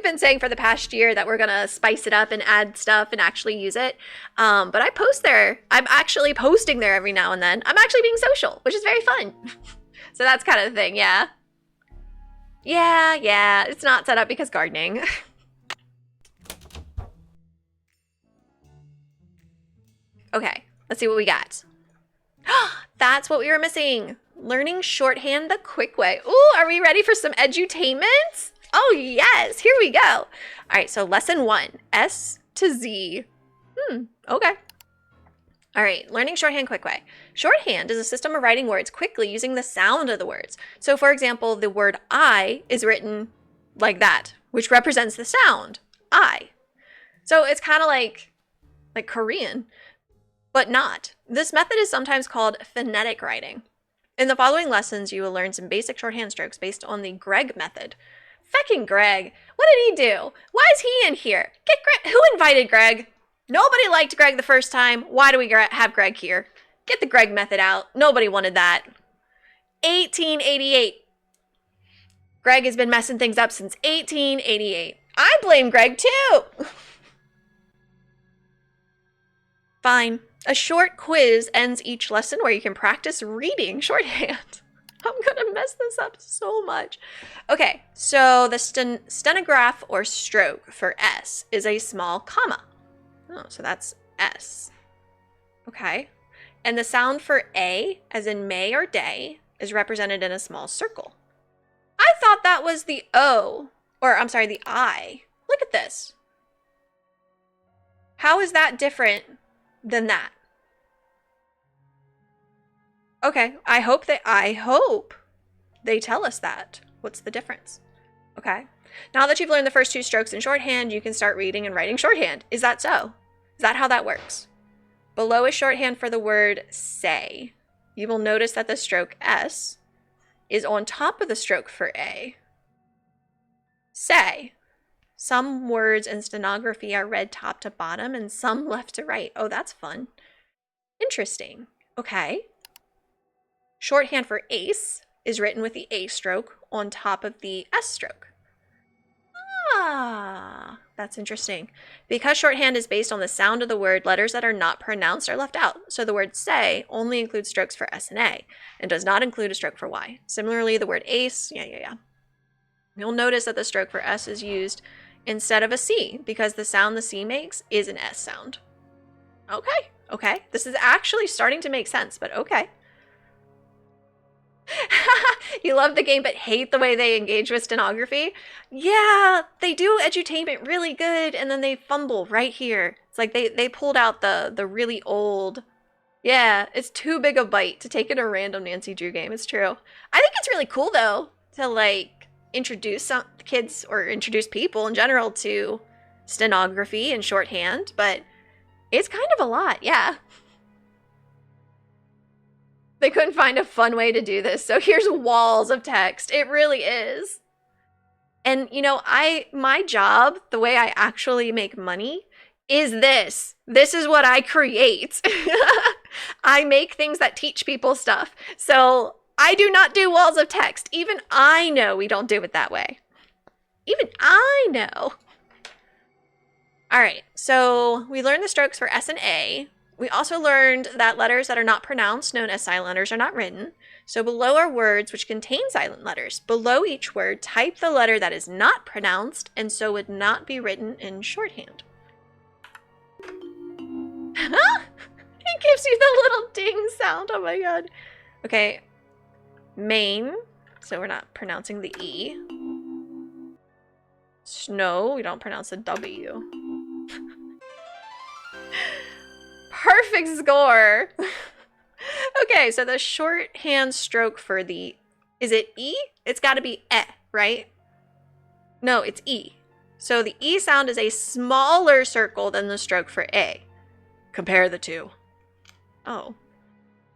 been saying for the past year that we're gonna spice it up and add stuff and actually use it. But I post there. I'm actually posting there every now and then. I'm actually being social, which is very fun. So that's kind of the thing, yeah. Yeah, it's not set up because gardening. Okay, let's see what we got. That's what we were missing. Learning shorthand the quick way. Ooh, are we ready for some edutainment? Oh yes, here we go. All right, so lesson 1, S to Z. Okay. All right, learning shorthand quick way. Shorthand is a system of writing words quickly using the sound of the words. So for example, the word I is written like that, which represents the sound, I. So it's kind of like Korean, but not. This method is sometimes called phonetic writing. In the following lessons, you will learn some basic shorthand strokes based on the Greg method. Feckin' Greg. What did he do? Why is he in here? Get Greg. Who invited Greg? Nobody liked Greg the first time. Why do we have Greg here? Get the Greg method out. Nobody wanted that. 1888. Greg has been messing things up since 1888. I blame Greg too. Fine. A short quiz ends each lesson where you can practice reading shorthand. I'm gonna mess this up so much. Okay, so the stenograph or stroke for S is a small comma. Oh, so that's S. Okay. And the sound for A, as in May or day, is represented in a small circle. I thought that was the O, or I'm sorry, the I. Look at this. How is that different than that? Okay, I hope they tell us that. What's the difference? Okay. Now that you've learned the first two strokes in shorthand, you can start reading and writing shorthand. Is that so? Is that how that works? Below is shorthand for the word say. You will notice that the stroke S is on top of the stroke for A. Say. Some words in stenography are read top to bottom and some left to right. Oh, that's fun. Interesting. Okay. Shorthand for ace is written with the A stroke on top of the S stroke. Ah, that's interesting. Because shorthand is based on the sound of the word, letters that are not pronounced are left out. So the word say only includes strokes for S and A and does not include a stroke for Y. Similarly, the word ace, You'll notice that the stroke for S is used instead of a C because the sound the C makes is an S sound. Okay. This is actually starting to make sense, but okay. You love the game but hate the way they engage with stenography? Yeah, they do edutainment really good and then they fumble right here. It's like they pulled out the really old... Yeah, it's too big a bite to take in a random Nancy Drew game. It's true. I think it's really cool though to like introduce some kids or introduce people in general to stenography and shorthand, but it's kind of a lot, yeah. They couldn't find a fun way to do this, so here's walls of text. It really is. And you know, my job, the way I actually make money, is this. This is what I create. I make things that teach people stuff. So I do not do walls of text. Even I know we don't do it that way. Even I know. All right, so we learned the strokes for S and A. We also learned that letters that are not pronounced, known as silent letters, are not written. So below are words which contain silent letters. Below each word, type the letter that is not pronounced and so would not be written in shorthand. It gives you the little ding sound. Oh my god. Okay. Main. So we're not pronouncing the E. Snow. We don't pronounce the W. Perfect score. Okay, so the shorthand stroke for the... Is it E? It's got to be E, right? No, it's E. So the E sound is a smaller circle than the stroke for A. Compare the two. Oh,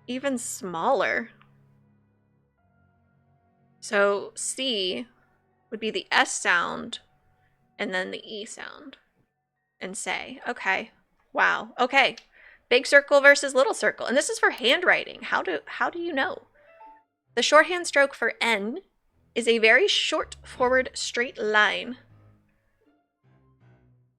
even smaller. So C would be the S sound and then the E sound. And say, okay. Wow, okay. Big circle versus little circle. And this is for handwriting. How do you know? The shorthand stroke for N is a very short forward straight line.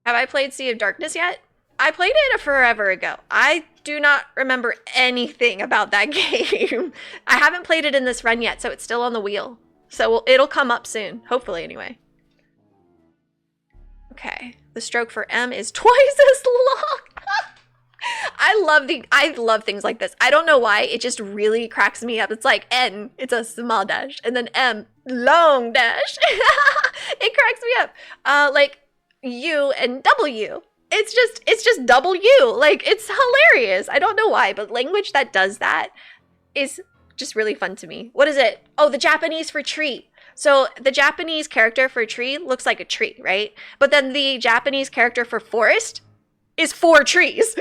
Have I played Sea of Darkness yet? I played it forever ago. I do not remember anything about that game. I haven't played it in this run yet, so it's still on the wheel. So it'll come up soon, hopefully anyway. Okay, the stroke for M is twice as long. I love things like this. I don't know why, it just really cracks me up. It's like N, it's a small dash, and then M, long dash. It cracks me up. Like U and W. It's just W. Like, it's hilarious. I don't know why, but language that does that is just really fun to me. What is it? Oh, the Japanese for tree. So the Japanese character for tree looks like a tree, right? But then the Japanese character for forest is 4 trees.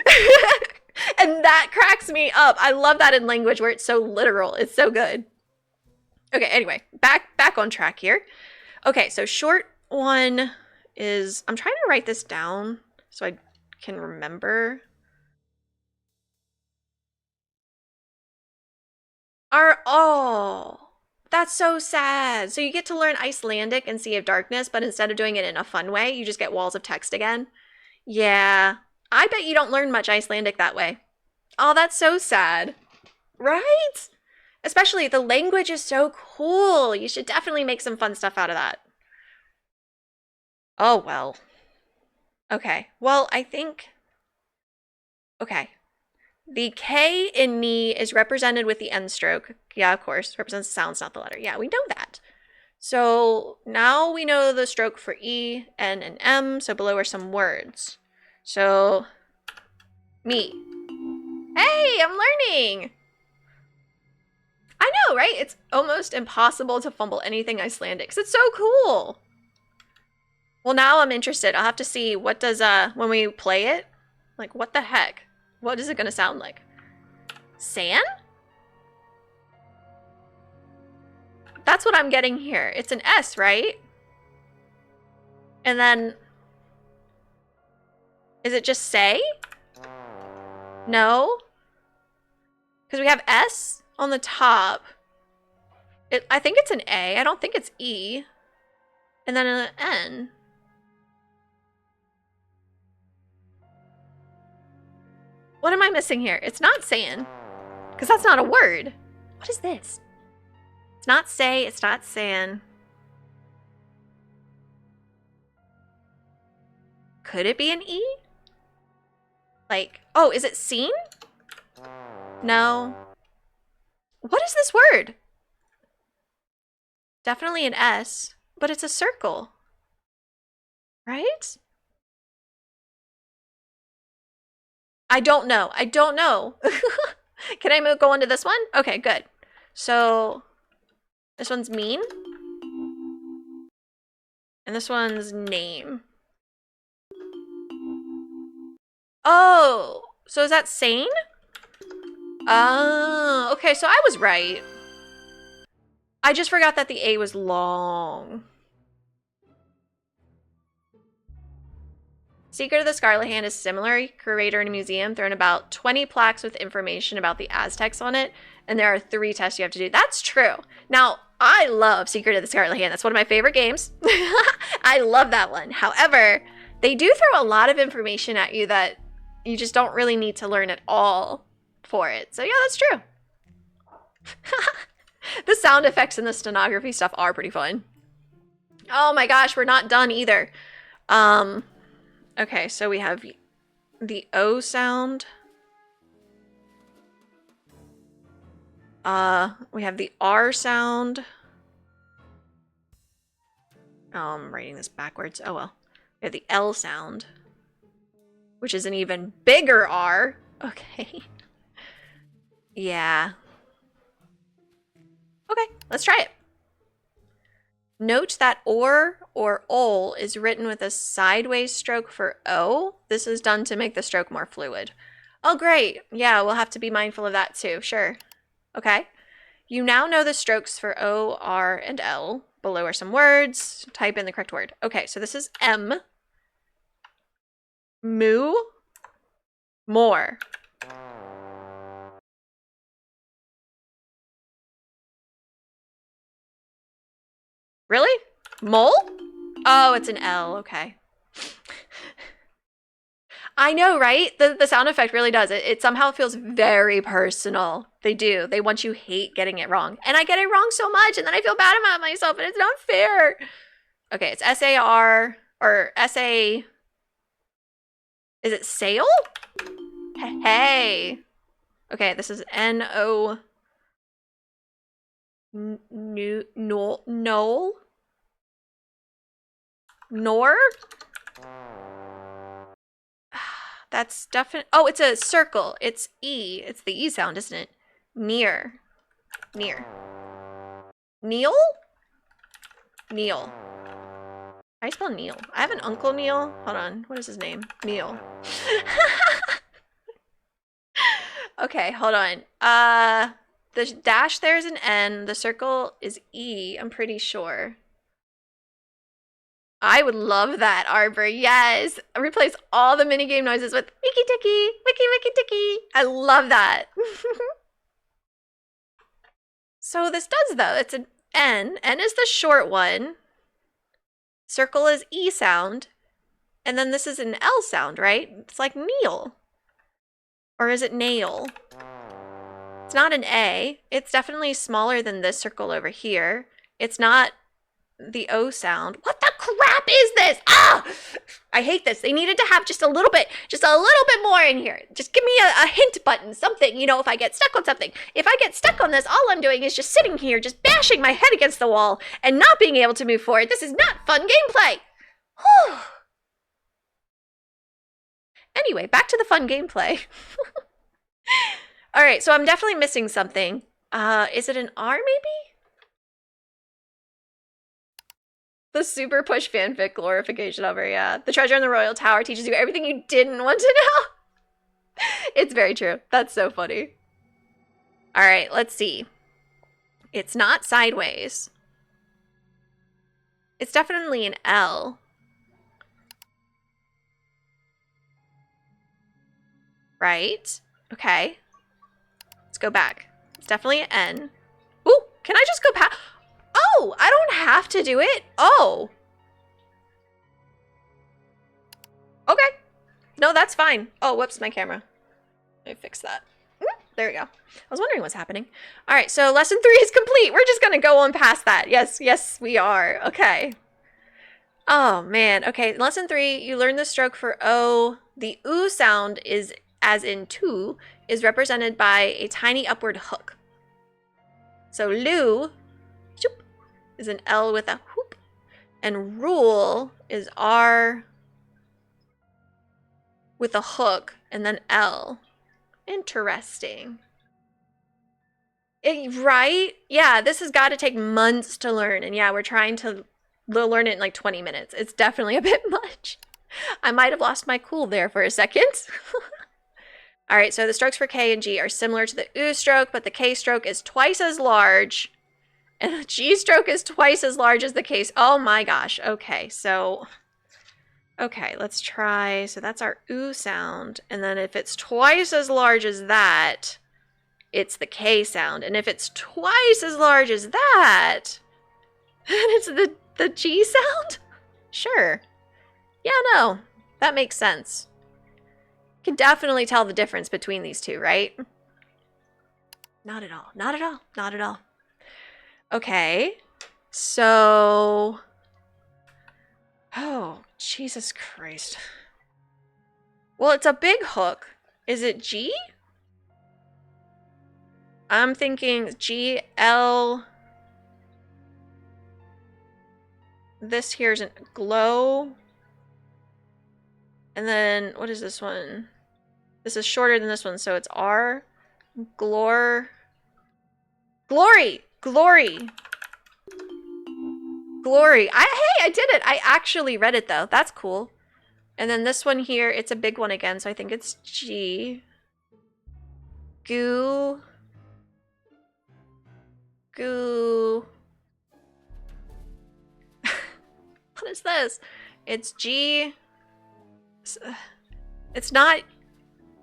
And that cracks me up. I love that in language where it's so literal. It's so good. Okay, anyway, back on track here. Okay, so short one is, I'm trying to write this down so I can remember. Oh, that's so sad. So you get to learn Icelandic and Sea of Darkness, but instead of doing it in a fun way, you just get walls of text again. Yeah, I bet you don't learn much Icelandic that way. Oh, that's so sad. Right? Especially the language is so cool. You should definitely make some fun stuff out of that. Oh, well. Okay, well, I think... Okay. The K in ni is represented with the N stroke. Yeah, of course, represents the sounds, not the letter. Yeah, we know that. So now we know the stroke for E, N, and M. So below are some words. So, me. Hey, I'm learning! I know, right? It's almost impossible to fumble anything Icelandic, 'cause it's so cool. Well, now I'm interested. I'll have to see what does, when we play it, like, what the heck? What is it gonna sound like? San? That's what I'm getting here. It's an S, right? And then, is it just say? No? Because we have S on the top. I think it's an A. I don't think it's E. And then an N. What am I missing here? It's not saying. Because that's not a word. What is this? It's not say. It's not saying. Could it be an E? Like, oh, is it seen? No. What is this word? Definitely an S, but it's a circle. Right? I don't know. I don't know. Can I go into this one? Okay, good. So, this one's mean. And this one's name. Oh, so is that sane? Oh, okay, so I was right. I just forgot that the A was long. Secret of the Scarlet Hand is similar. Curator in a museum thrown about 20 plaques with information about the Aztecs on it, and there are 3 tests you have to do. That's true. Now, I love Secret of the Scarlet Hand. That's one of my favorite games. I love that one. However, they do throw a lot of information at you that you just don't really need to learn at all for it. So yeah, that's true. The sound effects and the stenography stuff are pretty fun. Oh my gosh, we're not done either. Okay, so we have the O sound. We have the R sound. Oh, I'm writing this backwards. Oh well. We have the L sound, which is an even bigger R. Okay. Yeah. Okay, let's try it. Note that or ol is written with a sideways stroke for O. This is done to make the stroke more fluid. Oh, great. Yeah, we'll have to be mindful of that too. Sure. Okay. You now know the strokes for O, R, and L. Below are some words. Type in the correct word. Okay, so this is M. Moo. More. Really? Mole? Oh, it's an L. Okay. I know, right? The sound effect really does. It somehow feels very personal. They do. They want you hate getting it wrong. And I get it wrong so much, and then I feel bad about myself, and it's not fair. Okay, it's S-A-R, or S-A... Is it sail? Hey. Okay, this is N-O... Knoll? Nor? That's definitely... Oh, it's a circle. It's E. It's the E sound, isn't it? Near. Near. Neil? Neil. How do you spell Neil? I have an Uncle Neil. Hold on. What is his name? Neil. Okay, hold on. The dash there is an N. The circle is E, I'm pretty sure. I would love that, Arbor. Yes. Replace all the minigame noises with wiki tiki, wiki tiki. I love that. So this does, though. It's an N. N is the short one. Circle is E sound. And then this is an L sound, right? It's like Neil. Or is it nail? It's not an A. It's definitely smaller than this circle over here. It's not the O sound. What the crap is this? Ah! I hate this. They needed to have just a little bit more in here. Just give me a hint button, something, you know, if I get stuck on something. If I get stuck on this, all I'm doing is just sitting here, just bashing my head against the wall and not being able to move forward. This is not fun gameplay. Whew. Anyway, back to the fun gameplay. All right, so I'm definitely missing something. Is it an R maybe? The super push fanfic glorification of her, yeah. The treasure in the royal tower teaches you everything you didn't want to know. It's very true. That's so funny. All right, let's see. It's not sideways. It's definitely an L. Right? Okay. Let's go back. It's definitely an N. Ooh, can I just go past? Oh, I don't have to do it. Oh. Okay. No, that's fine. Oh, whoops, my camera. Let me fix that. There we go. I was wondering what's happening. All right, so lesson 3 is complete. We're just going to go on past that. Yes, we are. Okay. Oh, man. Okay, lesson 3, you learn the stroke for O. The oo sound is, as in to, is represented by a tiny upward hook. So lu choop, is an L with a whoop. And rule is R with a hook and then L. Interesting. Right? Yeah, this has got to take months to learn. And yeah, we're trying to learn it in like 20 minutes. It's definitely a bit much. I might have lost my cool there for a second. All right, so the strokes for K and G are similar to the oo stroke, but the K stroke is twice as large. And the G stroke is twice as large as the K. Oh my gosh. Okay, so... Okay, let's try. So that's our oo sound. And then if it's twice as large as that, it's the K sound. And if it's twice as large as that, then it's the G sound? Sure. Yeah, no. That makes sense. You can definitely tell the difference between these two, right? Not at all. Not at all. Not at all. Okay. So... Oh, Jesus Christ. Well, it's a big hook. Is it G? I'm thinking G, L. This here's a glow. And then, what is this one? This is shorter than this one, so it's R. Glory! Glory! Hey, I did it! I actually read it, though. That's cool. And then this one here, it's a big one again, so I think it's G. Goo. What is this? It's G. It's not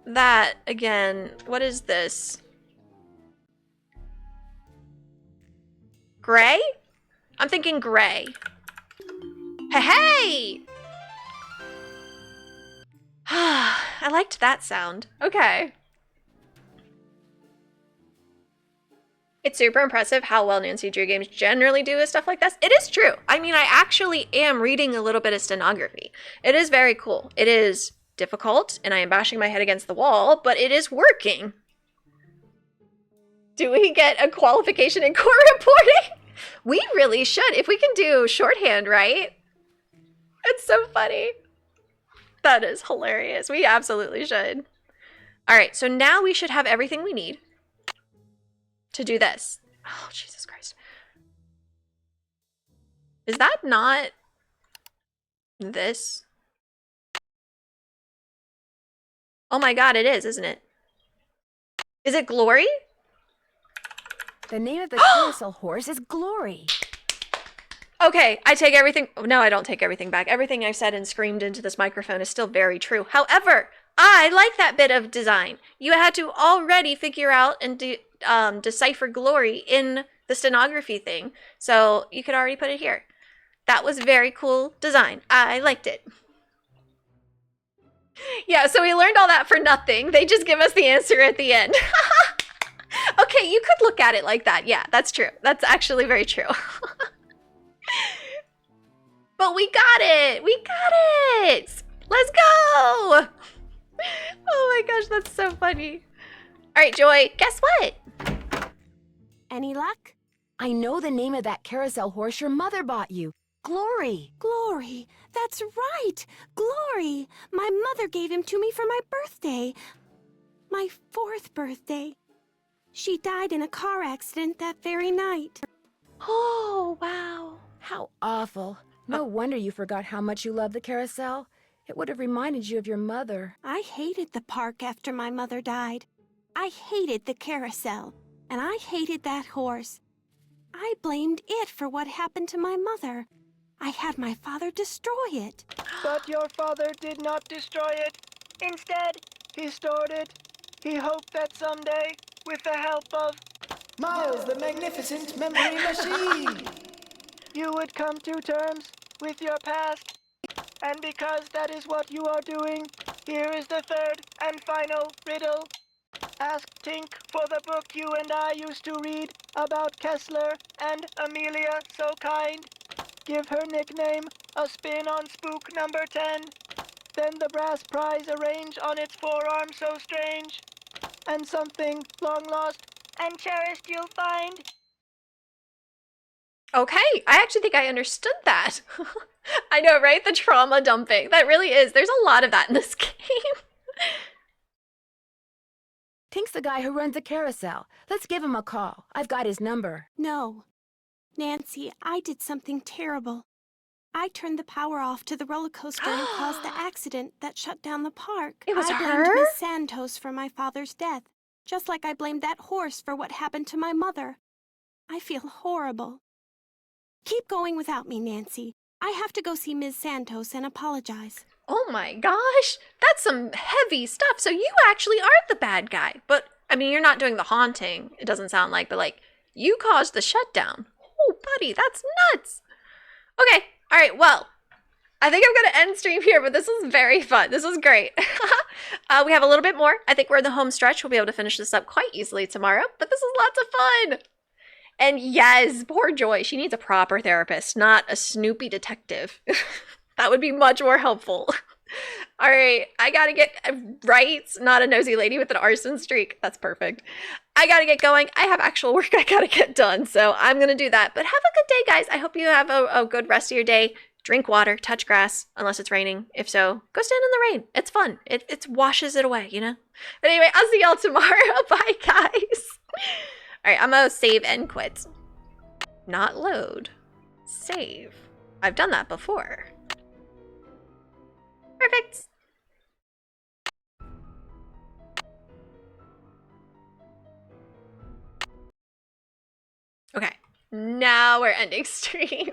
that again. What is this? Gray? I'm thinking gray. Hey! I liked that sound. Okay. It's super impressive how well Nancy Drew games generally do with stuff like this. It is true. I mean, I actually am reading a little bit of stenography. It is very cool. It is difficult, and I am bashing my head against the wall, but it is working. Do we get a qualification in court reporting? We really should, if we can do shorthand, right? It's so funny. That is hilarious. We absolutely should. All right, so now we should have everything we need to do this. Oh, Jesus Christ. Is that not this? Oh my God, it is, isn't it? Is it Glory? The name of the carousel horse is Glory. Okay, I take everything. No, I don't take everything back. Everything I've said and screamed into this microphone is still very true. However, I like that bit of design. You had to already figure out and decipher Glory in the stenography thing. So you could already put it here. That was very cool design. I liked it. Yeah, so we learned all that for nothing. They just give us the answer at the end. Okay, you could look at it like that. Yeah, that's true. That's actually very true. But we got it! We got it! Let's go! Oh my gosh, that's so funny. All right, Joy, guess what? Any luck? I know the name of that carousel horse your mother bought you. Glory. Glory. That's right. Glory. My mother gave him to me for my birthday. My 4th birthday. She died in a car accident that very night. Oh, wow. How awful. No wonder you forgot how much you love the carousel. It would have reminded you of your mother. I hated the park after my mother died. I hated the carousel, and I hated that horse. I blamed it for what happened to my mother. I had my father destroy it. But your father did not destroy it. Instead, he stored it. He hoped that someday, with the help of Miles, the magnificent memory machine! you would come to terms with your past. And because that is what you are doing, here is the third and final riddle. Ask Tink for the book you and I used to read about Kessler and Amelia So Kind. Give her nickname a spin on spook number 10. Then the brass prize arrange on its forearm so strange. And something long lost and cherished you'll find. Okay, I actually think I understood that. I know, right? The trauma dumping. That really is. There's a lot of that in this game. Tink's the guy who runs the carousel. Let's give him a call. I've got his number. No. Nancy, I did something terrible. I turned the power off to the roller coaster and caused the accident that shut down the park. It was I her? blamed Miss Santos for my father's death, just like I blamed that horse for what happened to my mother. I feel horrible. Keep going without me, Nancy. I have to go see Ms. Santos and apologize. Oh my gosh, that's some heavy stuff. So you actually are the bad guy. But, I mean, you're not doing the haunting, it doesn't sound like, but like, you caused the shutdown. Oh, buddy, that's nuts. Okay, all right, well, I think I'm going to end stream here, but this was very fun. This was great. We have a little bit more. I think we're in the home stretch. We'll be able to finish this up quite easily tomorrow, but this was lots of fun. And yes, poor Joy, she needs a proper therapist, not a snoopy detective. That would be much more helpful. All right, I gotta get right, not a nosy lady with an arson streak. That's perfect. I gotta get going. I have actual work I gotta get done, so I'm gonna do that. But have a good day, guys. I hope you have a good rest of your day. Drink water, touch grass, unless it's raining. If so, go stand in the rain. It's fun. It washes it away, you know? But anyway, I'll see y'all tomorrow. Bye, guys. All right, I'm gonna save and quit. Not load. Save. I've done that before. Perfect. Okay, now we're ending stream.